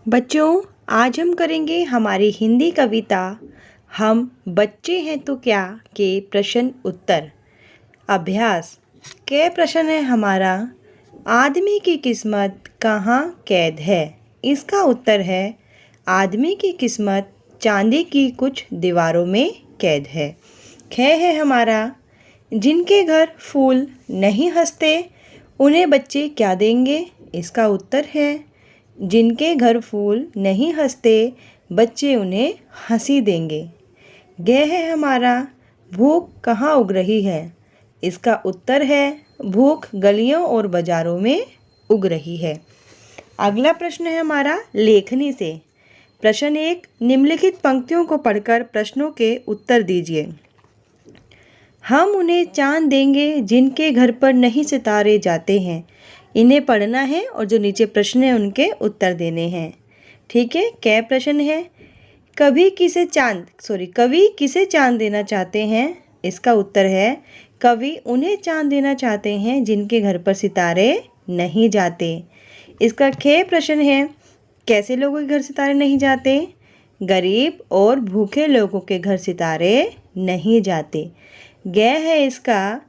बच्चों, आज हम करेंगे हमारी हिंदी कविता हम बच्चे हैं तो क्या के प्रश्न उत्तर। अभ्यास के प्रश्न है हमारा, आदमी की किस्मत कहाँ कैद है। इसका उत्तर है, आदमी की किस्मत चांदी की कुछ दीवारों में कैद है। ख है हमारा, जिनके घर फूल नहीं हंसते उन्हें बच्चे क्या देंगे। इसका उत्तर है, जिनके घर फूल नहीं हंसते बच्चे उन्हें हंसी देंगे। ग है हमारा, भूख कहाँ उग रही है। इसका उत्तर है, भूख गलियों और बाजारों में उग रही है। अगला प्रश्न है हमारा लेखनी से। प्रश्न 1, निम्नलिखित पंक्तियों को पढ़कर प्रश्नों के उत्तर दीजिए। हम उन्हें चांद देंगे जिनके घर पर नहीं सितारे जाते हैं। इन्हें पढ़ना है और जो नीचे प्रश्न है उनके उत्तर देने हैं। ठीक है, क्या प्रश्न है, कवि किसे चांद देना चाहते हैं। इसका उत्तर है, कवि उन्हें चांद देना चाहते हैं जिनके घर पर सितारे नहीं जाते। इसका ख प्रश्न है, कैसे लोगों के घर सितारे नहीं जाते। गरीब और भूखे लोगों के घर सितारे नहीं जाते। ग है इसका,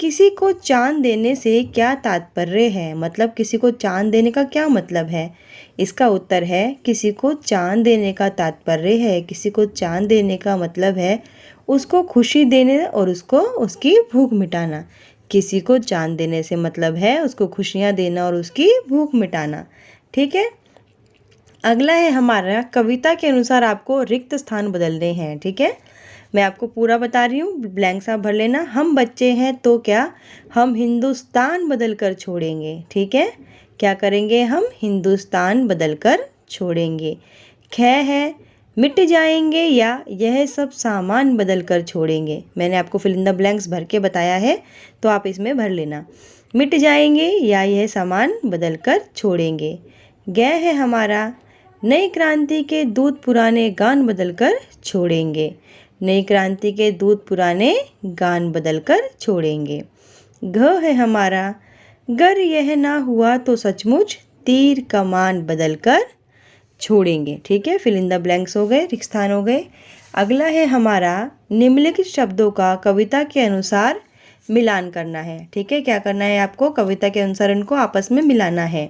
किसी को चांद देने से क्या तात्पर्य है, मतलब किसी को चांद देने का क्या मतलब है। इसका उत्तर है, किसी को चांद देने का तात्पर्य है, किसी को चांद देने का मतलब है उसको खुशी देने और उसको उसकी भूख मिटाना। किसी को चांद देने से मतलब है उसको खुशियाँ देना और उसकी भूख मिटाना। ठीक है, अगला है हमारा, कविता के अनुसार आपको रिक्त स्थान बदलने हैं। ठीक है, मैं आपको पूरा बता रही हूँ, ब्लैंक्स आप भर लेना। हम बच्चे हैं तो क्या, हम हिंदुस्तान बदल कर छोड़ेंगे। ठीक है, क्या करेंगे, हम हिंदुस्तान बदल कर छोड़ेंगे। ख है, मिट जाएंगे या यह सब सामान बदल कर छोड़ेंगे। मैंने आपको फिल इन द ब्लैंक्स भर के बताया है तो आप इसमें भर लेना। मिट जाएंगे या यह सामान बदल कर छोड़ेंगे। ग है हमारा, नई क्रांति के दूत पुराने गान बदल कर छोड़ेंगे। नई क्रांति के दूत पुराने गान बदल कर छोड़ेंगे। घ है हमारा, गर यह ना हुआ तो सचमुच तीर कमान बदल कर छोड़ेंगे। ठीक है, फिल इन द ब्लैंक्स हो गए, रिक्त स्थान हो गए। अगला है हमारा, निम्नलिखित शब्दों का कविता के अनुसार मिलान करना है। ठीक है, क्या करना है आपको, कविता के अनुसार इनको आपस में मिलाना है।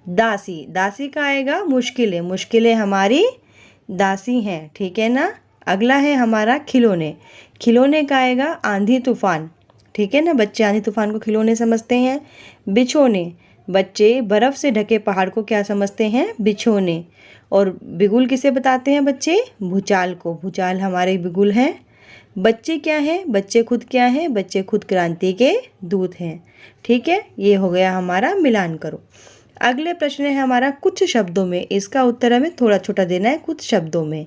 दासी, दासी का आएगा मुश्किलें, मुश्किलें हमारी दासी हैं। ठीक है ना। अगला है हमारा खिलौने, खिलौने का आएगा आंधी तूफान। ठीक है ना, बच्चे आंधी तूफान को खिलौने समझते हैं। बिछोने, बच्चे बर्फ़ से ढके पहाड़ को क्या समझते हैं, बिछोने। और बिगुल किसे बताते हैं बच्चे, भूचाल को, भूचाल हमारे बिगुल हैं। बच्चे क्या हैं, बच्चे खुद क्या हैं, बच्चे खुद क्रांति के दूत हैं। ठीक है, ये हो गया हमारा मिलान करो। अगले प्रश्न है हमारा कुछ शब्दों में, इसका उत्तर हमें थोड़ा छोटा देना है कुछ शब्दों में।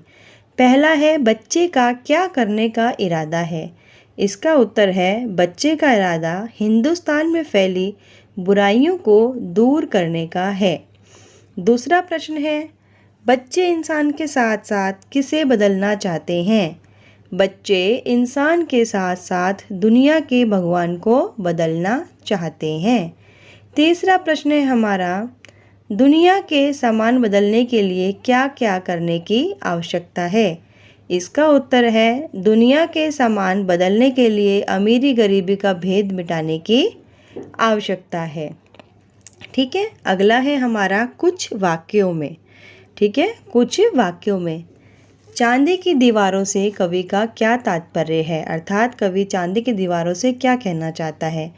पहला है, बच्चे का क्या करने का इरादा है। इसका उत्तर है, बच्चे का इरादा हिंदुस्तान में फैली बुराइयों को दूर करने का है। दूसरा प्रश्न है, बच्चे इंसान के साथ साथ किसे बदलना चाहते हैं। बच्चे इंसान के साथ साथ दुनिया के भगवान को बदलना चाहते हैं। तीसरा प्रश्न है हमारा, दुनिया के सामान बदलने के लिए क्या क्या करने की आवश्यकता है। इसका उत्तर है, दुनिया के सामान बदलने के लिए अमीरी गरीबी का भेद मिटाने की आवश्यकता है। ठीक है, अगला है हमारा कुछ वाक्यों में। ठीक है, कुछ वाक्यों में, चांदी की दीवारों से कवि का क्या तात्पर्य है, अर्थात कवि चांदी की दीवारों से क्या कहना चाहता है।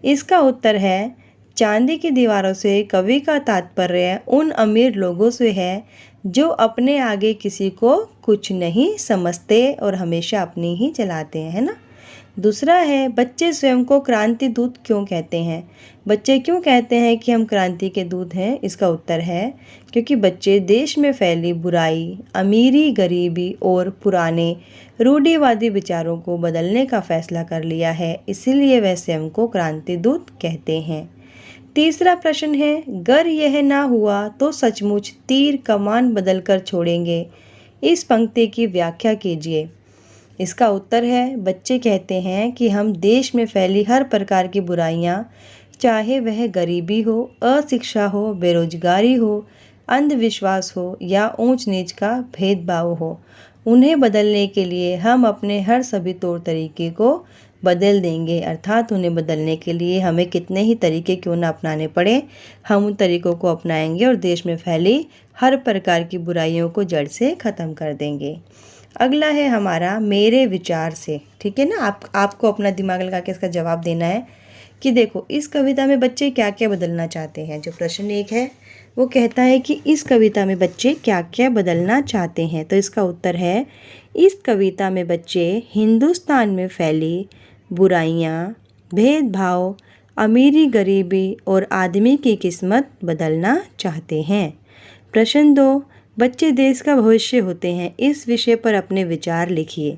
इसका उत्तर है, चांदी की दीवारों से कवि का तात्पर्य उन अमीर लोगों से है जो अपने आगे किसी को कुछ नहीं समझते और हमेशा अपनी ही चलाते हैं, है ना। दूसरा है, बच्चे स्वयं को क्रांति दूत क्यों कहते हैं। बच्चे क्यों कहते हैं कि हम क्रांति के दूत हैं। इसका उत्तर है, क्योंकि बच्चे देश में फैली बुराई, अमीरी गरीबी और पुराने रूढ़िवादी विचारों को बदलने का फैसला कर लिया है, इसीलिए वह स्वयं को क्रांति दूत कहते हैं। तीसरा प्रश्न है, गर यह ना हुआ तो सचमुच तीर कमान बदल कर छोड़ेंगे। इस पंक्ति की व्याख्या कीजिए। इसका उत्तर है, बच्चे कहते हैं कि हम देश में फैली हर प्रकार की बुराइयां, चाहे वह गरीबी हो, अशिक्षा हो, बेरोजगारी हो, अंधविश्वास हो या ऊंच नीच का भेदभाव हो, उन्हें बदलने के लिए हम अपने हर सभी तौर तरीके को बदल देंगे। अर्थात उन्हें बदलने के लिए हमें कितने ही तरीके क्यों ना अपनाने पड़े, हम उन तरीकों को अपनाएंगे और देश में फैली हर प्रकार की बुराइयों को जड़ से ख़त्म कर देंगे। अगला है हमारा मेरे विचार से। ठीक है ना, आपको अपना दिमाग लगा के इसका जवाब देना है कि देखो इस कविता में बच्चे क्या क्या बदलना चाहते हैं। जो प्रश्न एक है वो कहता है कि इस कविता में बच्चे क्या क्या बदलना चाहते हैं। तो इसका उत्तर है, इस कविता में बच्चे हिंदुस्तान में फैली बुराइयाँ, भेदभाव, अमीरी गरीबी और आदमी की किस्मत बदलना चाहते हैं। प्रश्न 2, बच्चे देश का भविष्य होते हैं, इस विषय पर अपने विचार लिखिए।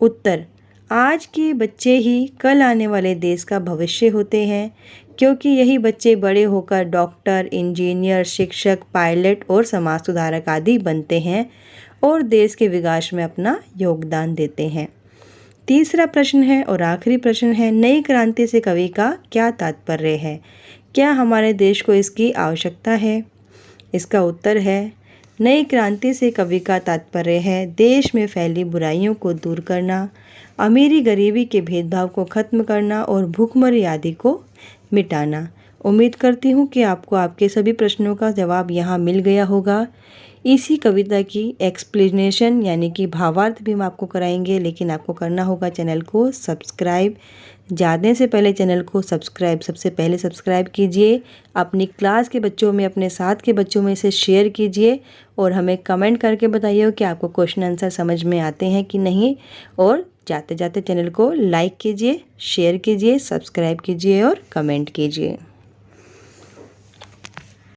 उत्तर, आज के बच्चे ही कल आने वाले देश का भविष्य होते हैं, क्योंकि यही बच्चे बड़े होकर डॉक्टर, इंजीनियर, शिक्षक, पायलट और समाज सुधारक आदि बनते हैं और देश के विकास में अपना योगदान देते हैं। तीसरा प्रश्न है और आखिरी प्रश्न है, नई क्रांति से कवि का क्या तात्पर्य है? क्या हमारे देश को इसकी आवश्यकता है? इसका उत्तर है, नई क्रांति से कवि का तात्पर्य है देश में फैली बुराइयों को दूर करना, अमीरी गरीबी के भेदभाव को खत्म करना और भूखमरी आदि को मिटाना। उम्मीद करती हूँ कि आपको आपके सभी प्रश्नों का जवाब यहाँ मिल गया होगा। इसी कविता की एक्सप्लेनेशन यानी कि भावार्थ भी हम आपको कराएंगे, लेकिन आपको करना होगा चैनल को सब्सक्राइब। जाने से पहले चैनल को सबसे पहले सब्सक्राइब कीजिए, अपनी क्लास के बच्चों में, अपने साथ के बच्चों में इसे शेयर कीजिए और हमें कमेंट करके बताइए कि आपको क्वेश्चन आंसर समझ में आते हैं कि नहीं। और जाते जाते चैनल को लाइक कीजिए, शेयर कीजिए, सब्सक्राइब कीजिए और कमेंट कीजिए।